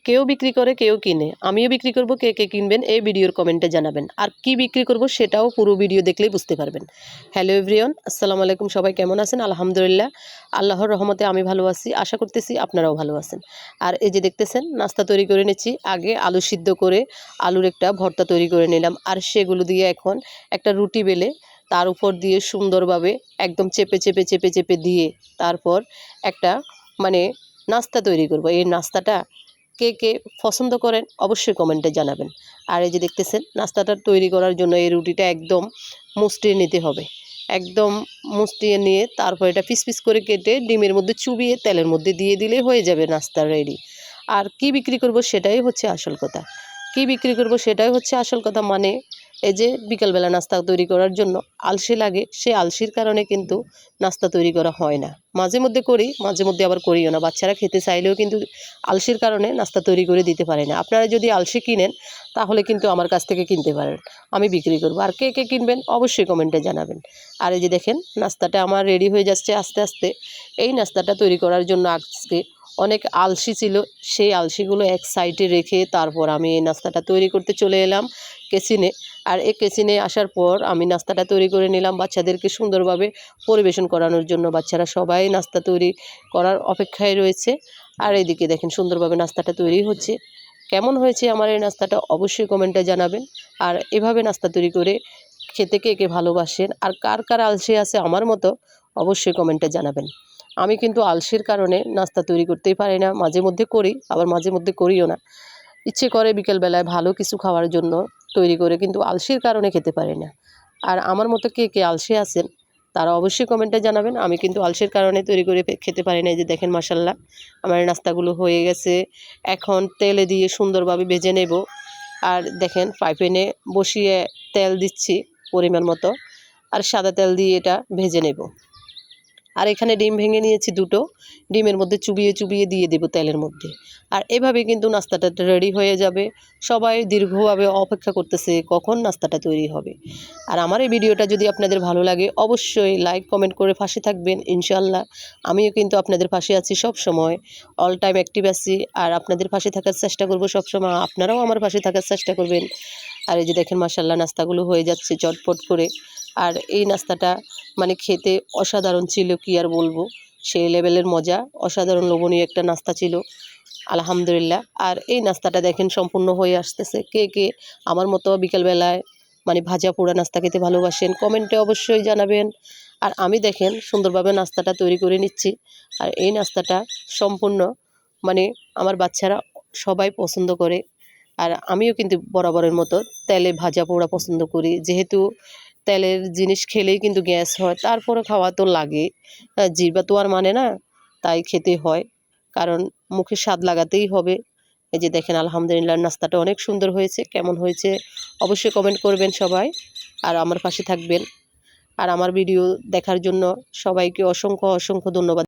কেউ বিক্রি করে কেউ কিনে, আমিও বিক্রি করব, কে কে কিনবেন এই ভিডিওর কমেন্টে জানাবেন। আর কি বিক্রি করব সেটাও পুরো ভিডিও দেখলেই বুঝতে পারবেন। হ্যালো এভরিওয়ান, আসসালামু আলাইকুম। সবাই কেমন আছেন? আলহামদুলিল্লাহ, আল্লাহর রহমতে আমি ভালো আছি। আশা করতেছি আপনারাও ভালো আছেন। আর এই যে দেখতেছেন, নাস্তা তৈরি করে নিচ্ছি। আগে আলু সিদ্ধ করে আলুর একটা ভর্তা তৈরি করে নিলাম, আর সেগুলো দিয়ে এখন একটা রুটি বেলে তার উপর দিয়ে সুন্দরভাবে একদম চেপে চেপে চেপে চেপে দিয়ে তারপর একটা মানে নাস্তা তৈরি করব। এই নাস্তাটা কে কে পছন্দ করেন অবশ্যই কমেন্টে জানাবেন। আর এই যে দেখতেছেন, নাস্তাটা তৈরি করার জন্য এই রুটিটা একদম মুষ্টিয়ে নিতে হবে। একদম মুষ্টিয়ে নিয়ে তারপর এটা পিস পিস করে কেটে ডিমের মধ্যে চুবিয়ে তেলের মধ্যে দিয়ে দিলে হয়ে যাবে নাস্তা রেডি। আর কি বিক্রি করব সেটাই হচ্ছে আসল কথা। কি বিক্রি করব সেটাই হচ্ছে আসল কথা। মানে এই যে বিকালবেলা নাস্তা তৈরি করার জন্য আলসি লাগে, সে আলসির কারণে কিন্তু নাস্তা তৈরি করা হয় না। মাঝে মধ্যে করি, মাঝে মধ্যে আবার করিও না। বাচ্চারা খেতে চাইলেও কিন্তু আলসির কারণে নাস্তা তৈরি করে দিতে পারে না। আপনারা যদি আলসি কিনেন তাহলে কিন্তু আমার কাছ থেকে কিনতে পারেন, আমি বিক্রি করব। আর কে কে কিনবেন অবশ্যই কমেন্টে জানাবেন। আর এই যে দেখেন, নাস্তাটা আমার রেডি হয়ে যাচ্ছে আস্তে আস্তে। এই নাস্তাটা তৈরি করার জন্য আজকে অনেক আলসি ছিল, সেই আলসিগুলো এক সাইডে রেখে তারপর আমি এই নাস্তাটা তৈরি করতে চলে এলাম কিচেনে। আর এই কিচেনে আসার পর আমি নাস্তাটা তৈরি করে নিলাম বাচ্চাদেরকে সুন্দরভাবে পরিবেশন করানোর জন্য। বাচ্চারা সবাই নাস্তা তৈরি করার অপেক্ষায় রয়েছে। আর এইদিকে দেখেন সুন্দরভাবে নাস্তাটা তৈরি হচ্ছে। কেমন হয়েছে আমার এই নাস্তাটা অবশ্যই কমেন্টে জানাবেন। আর এভাবে নাস্তা তৈরি করে খেতে কে কে ভালোবাসেন আর কার কার আলসি আছে আমার মতো অবশ্যই কমেন্টে জানাবেন। আমি কিন্তু আলসির কারণে নাস্তা তৈরি করতেই পারি না। মাঝে মধ্যে করি, আবার মাঝে মধ্যে করিও না। ইচ্ছে করে বিকেলবেলায় ভালো কিছু খাওয়ার জন্য তৈরি করে, কিন্তু আলসির কারণে খেতে পারি না। আর আমার মতো কে কে আলসি আছেন তারা অবশ্যই কমেন্টে জানাবেন। আমি কিন্তু আলসির কারণে তৈরি করে খেতে পারি না। এই যে দেখেন, মাশাল্লাহ আমার নাস্তাগুলো হয়ে গেছে। এখন তেলে দিয়ে সুন্দরভাবে ভেজে নেব। আর দেখেন, ফ্রাই প্যানে বসিয়ে তেল দিচ্ছি পরিমাণ মতো, আর সাদা তেল দিয়ে এটা ভেজে নেব। আর এখানে ডিম ভেঙে নিয়েছি দুটো, ডিমের মধ্যে চুবিয়ে চুবিয়ে দিয়ে দেবো তেলের মধ্যে। আর এভাবে কিন্তু নাস্তাটা রেডি হয়ে যাবে। সবাই দীর্ঘভাবে অপেক্ষা করতেছে কখন নাস্তাটা তৈরি হবে। আর আমার এই ভিডিওটা যদি আপনাদের ভালো লাগে অবশ্যই লাইক কমেন্ট করে পাশে থাকবেন। ইনশাআল্লাহ আমিও কিন্তু আপনাদের পাশে আছি সব সময়, অল টাইম অ্যাক্টিভ আছি। আর আপনাদের পাশে থাকার চেষ্টা করব সব সময়, আপনারাও আমার পাশে থাকার চেষ্টা করবেন। আর এই যে দেখেন, মাশাআল্লাহ নাস্তাগুলো হয়ে যাচ্ছে চটপট করে। আর এই নাস্তাটা মানে খেতে অসাধারণ ছিল, কি আর বলবো, সেই লেভেলের মজা, অসাধারণ লোভনীয় একটা নাস্তা ছিল আলহামদুলিল্লাহ। আর এই নাস্তাটা দেখেন সম্পূর্ণ হয়ে আসতেছে। কে কে আমার মতো বিকেলবেলায় মানে ভাজা পোড়া নাস্তা খেতে ভালোবাসেন কমেন্টে অবশ্যই জানাবেন। আর আমি দেখেন সুন্দরভাবে নাস্তাটা তৈরি করে নিচ্ছি। আর এই নাস্তাটা সম্পূর্ণ মানে আমার বাচ্চারা সবাই পছন্দ করে। আর আমিও কিন্তু বরাবরের মতো তেলে ভাজা পোড়া পছন্দ করি, যেহেতু তেলের জিনিস খেলেই কিন্তু গ্যাস হয়, তারপরে খাওয়া তো লাগে, জিহ্বা তো আর মানে না, তাই খেতে হয়, কারণ মুখে স্বাদ লাগাতেই হবে। এই যে দেখেন, আলহামদুলিল্লাহ নাস্তাটা অনেক সুন্দর হয়েছে। কেমন হয়েছে অবশ্যই কমেন্ট করবেন সবাই, আর আমার পাশে থাকবেন। আর আমার ভিডিও দেখার জন্য সবাইকে অসংখ্য অসংখ্য ধন্যবাদ।